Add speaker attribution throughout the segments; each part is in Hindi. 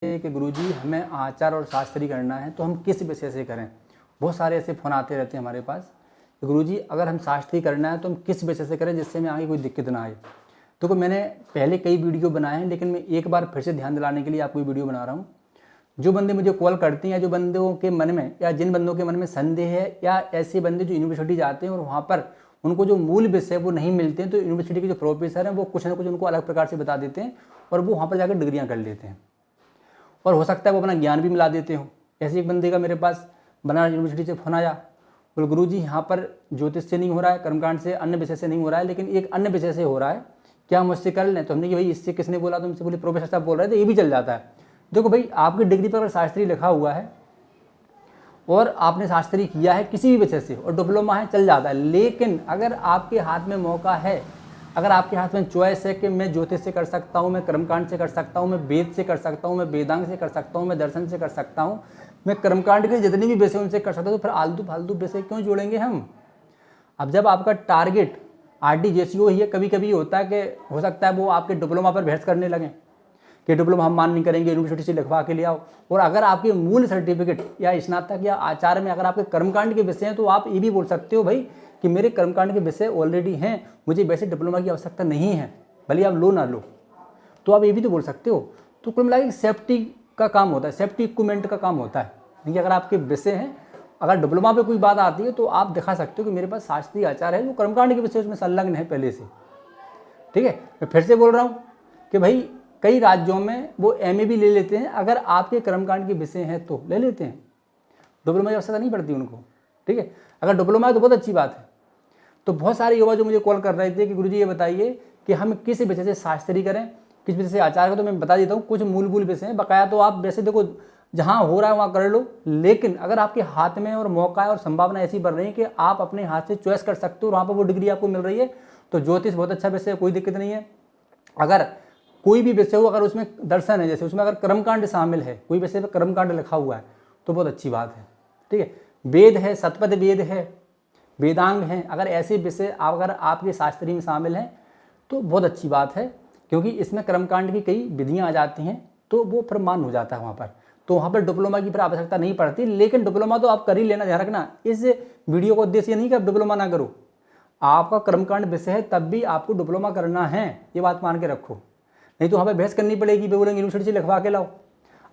Speaker 1: कि गुरुजी हमें आचार और शास्त्री करना है तो हम किस विषय से करें। बहुत सारे ऐसे फ़ोन आते रहते हैं हमारे पास कि गुरुजी अगर हम शास्त्री करना है तो हम किस विषय से करें जिससे हमें आगे कोई दिक्कत ना आए। तो मैंने पहले कई वीडियो बनाए हैं, लेकिन मैं एक बार फिर से ध्यान दिलाने के लिए आपको वीडियो बना रहा हूँ। जो बंदे मुझे कॉल करते हैं या जो बंदों के मन में या जिन बंदों के मन में संदेह है या ऐसे बंदे जो यूनिवर्सिटी जाते हैं और वहाँ पर उनको जो मूल विषय वो नहीं मिलते हैं, तो यूनिवर्सिटी के जो प्रोफेसर हैं वो कुछ ना कुछ उनको अलग प्रकार से बता देते हैं और वो वहाँ पर जाकर डिग्रियाँ कर लेते हैं और हो सकता है वो अपना ज्ञान भी मिला देते हो। ऐसे एक बंदे का मेरे पास बनारस यूनिवर्सिटी से फोन आया, बोले गुरुजी यहाँ पर ज्योतिष से नहीं हो रहा है, कर्मकांड से, अन्य विषय से नहीं हो रहा है, लेकिन एक अन्य विषय से हो रहा है, क्या हम उससे कर लें। तो हमने कि भाई इससे किसने बोला, तुमसे बोले प्रोफेसर साहब बोल रहे थे, ये भी चल जाता है। देखो भाई, आपकी डिग्री पर अगर शास्त्री लिखा हुआ है और आपने शास्त्री किया है किसी भी विषय से और डिप्लोमा है, चल जाता है। लेकिन अगर आपके हाथ में मौका है, अगर आपके हाथ में चॉइस है कि मैं ज्योतिष से कर सकता हूँ, मैं कर्मकांड से कर सकता हूँ, मैं वेद से कर सकता हूँ, मैं वेदांग से कर सकता हूँ, मैं दर्शन से कर सकता हूँ, मैं कर्मकांड के जितने भी विषय उनसे कर सकता हूँ, तो फिर आलतू फालतू विषय क्यों जोड़ेंगे हम। अब जब आपका टारगेट RDJCO ही है, कभी कभी होता है कि हो सकता है वो आपके डिप्लोमा पर बहस करने लगें कि डिप्लोमा हम मान नहीं करेंगे, यूनिवर्सिटी से लिखवा के ले आओ। और अगर आपके मूल सर्टिफिकेट या स्नातक या आचार्य में अगर आपके कर्मकांड के विषय हैं, तो आप ये भी बोल सकते हो भाई कि मेरे कर्मकांड के विषय ऑलरेडी हैं, मुझे वैसे डिप्लोमा की आवश्यकता नहीं है, भले आप लो ना लो, तो आप ये भी तो बोल सकते हो। तो कुल मिला के सेफ्टी का काम होता है, सेफ्टी इक्विपमेंट का काम होता है। देखिए, अगर आपके विषय हैं, अगर डिप्लोमा पे कोई बात आती है तो आप दिखा सकते हो कि मेरे पास शास्त्रीय आचार है जो कर्मकांड के विषय उसमें संलग्न है पहले से। ठीक है, मैं फिर से बोल रहा हूँ कि भाई कई राज्यों में वो MA भी ले लेते हैं, अगर आपके कर्मकांड के विषय हैं तो ले लेते हैं, डिप्लोमा की आवश्यकता नहीं पड़ती उनको। ठीक है, अगर डिप्लोमा है तो बहुत अच्छी बात है। तो बहुत सारे युवा जो मुझे कॉल कर रहे थे कि गुरुजी ये बताइए कि हम किस विषय से शास्त्री करें, किस विषय से आचार्य करें। तो मैं बता देता हूँ, कुछ मूल विषय हैं, बकाया तो आप वैसे देखो जहाँ हो रहा है वहाँ कर लो। लेकिन अगर आपके हाथ में और मौका है और संभावना ऐसी बढ़ रही है कि आप अपने हाथ से चॉइस कर सकते हो और वहाँ पर वो डिग्री आपको मिल रही है, तो ज्योतिष बहुत अच्छा विषय है, कोई दिक्कत नहीं है। अगर कोई भी विषय हो, अगर उसमें दर्शन है, जैसे उसमें अगर कर्मकांड शामिल है, कोई विषय पर कर्मकांड लिखा हुआ है, तो बहुत अच्छी बात है। ठीक है, वेद है, शतपथ वेद है, वेदांग हैं, अगर ऐसे विषय अगर आपके शास्त्री में शामिल हैं तो बहुत अच्छी बात है, क्योंकि इसमें कर्मकांड की कई विधियां आ जाती हैं, तो वो फिर मान हो जाता है वहाँ पर। तो वहाँ पर डिप्लोमा की फिर आवश्यकता नहीं पड़ती। लेकिन डिप्लोमा तो आप कर ही लेना, ध्यान रखना। इस वीडियो का उद्देश्य नहीं कि आप डिप्लोमा ना करो, आपका कर्मकांड विषय है तब भी आपको डिप्लोमा करना है, ये बात मान के रखो। नहीं तो वहाँ पर बहस करनी पड़ेगी, बोलेंगे यूनिवर्सिटी से लिखवा के लाओ।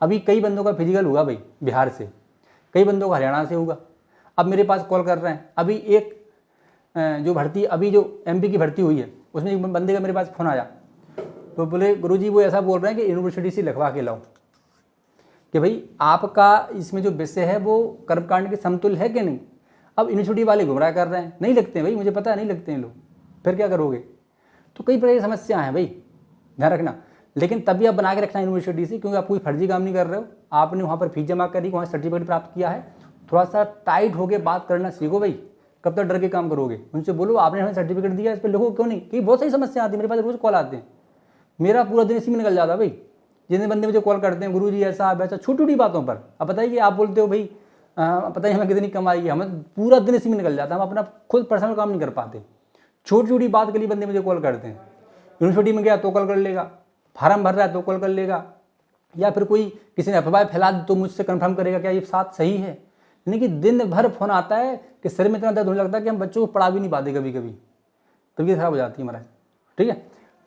Speaker 1: अभी कई बंदों का फिजिकल हुआ भाई बिहार से, कई बंदों का हरियाणा से होगा। अब मेरे पास कॉल कर रहे हैं, अभी एक जो भर्ती, अभी जो MP की भर्ती हुई है, उसमें एक बंदे का मेरे पास फ़ोन आया, तो बोले गुरुजी वो ऐसा बोल रहे हैं कि यूनिवर्सिटी से लिखवा के लाओ कि भाई आपका इसमें जो विषय है वो कर्मकांड के समतुल्य है कि नहीं। अब यूनिवर्सिटी वाले गुमराह कर रहे हैं, नहीं लगते हैं भाई, मुझे पता है नहीं लगते हैं लोग, फिर क्या करोगे। तो कई प्रकार की समस्या है भाई, ध्यान रखना। लेकिन तभी आप बना के रखना यूनिवर्सिटी से, क्योंकि आप कोई फर्जी काम नहीं कर रहे हो, आपने वहाँ पर फीस जमा करी, वहाँ सर्टिफिकेट प्राप्त किया है। थोड़ा सा टाइट होकर बात करना सीखो भाई, कब तक डर के काम करोगे। उनसे बोलो आपने हमें सर्टिफिकेट दिया, इस पर लिखो क्यों नहीं। कि बहुत सारी समस्या आती है, मेरे पास रोज़ कॉल आते हैं, मेरा पूरा दिन इसी में निकल जाता है भाई। जितने बंदे मुझे कॉल करते हैं गुरुजी ऐसा वैसा, छोटी छोटी बातों पर। अब बताइए, आप बोलते हो भाई पता नहीं हमें कितनी कमाई है, हमें पूरा दिन इसी में निकल जाता है, हम अपना खुद पर्सनल काम नहीं कर पाते। छोटी छोटी बात के लिए बंदे मुझे कॉल करते हैं। यूनिवर्सिटी में गया तो कॉल कर लेगा, फार्म भर रहा है तो कॉल कर लेगा, या फिर कोई किसी ने अफवाह फैला दी तो मुझसे कन्फर्म करेगा क्या ये बात सही है। यानी कि दिन भर फोन आता है कि सिर में इतना दर्द होने लगता है कि हम बच्चों को पढ़ा भी नहीं पाते, कभी कभी तबीयत खराब हो जाती है महाराज। ठीक है,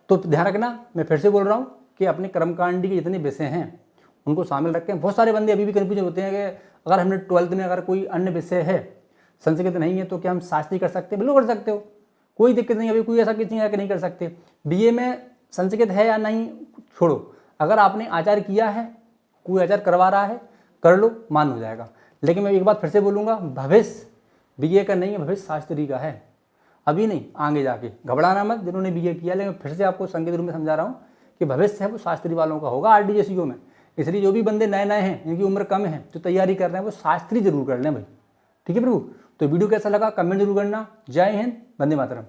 Speaker 1: तो ध्यान रखना, मैं फिर से बोल रहा हूँ कि अपने कर्मकांड के जितने विषय हैं उनको शामिल रखें। बहुत सारे बंदे अभी भी कन्फ्यूजन होते हैं कि अगर हमने 12th में अगर कोई अन्य विषय है, संस्कृत नहीं है, तो क्या हम शास्त्री कर सकते हैं। बिल्कुल कर सकते हो, कोई दिक्कत नहीं। अभी कोई ऐसा किसी है कि नहीं कर सकते। BA में संस्कृत है या नहीं छोड़ो, अगर आपने आचार्य किया है, कोई आचार्य करवा रहा है, कर लो, मान हो जाएगा। लेकिन मैं एक बात फिर से बोलूँगा, भविष्य BA का नहीं है, भविष्य शास्त्री का है, अभी नहीं, आगे जाके। घबराना मत जिन्होंने BA किया, लेकिन फिर से आपको संकेत रूप में समझा रहा हूँ कि भविष्य है वो शास्त्री वालों का होगा RDJCO में। इसलिए जो भी बंदे नए नए हैं, इनकी उम्र कम है, जो तैयारी कर रहे हैं, वो शास्त्री जरूर कर लें भाई। ठीक है प्रभु, तो वीडियो कैसा लगा कमेंट जरूर करना। जय हिंद, वंदे मातरम।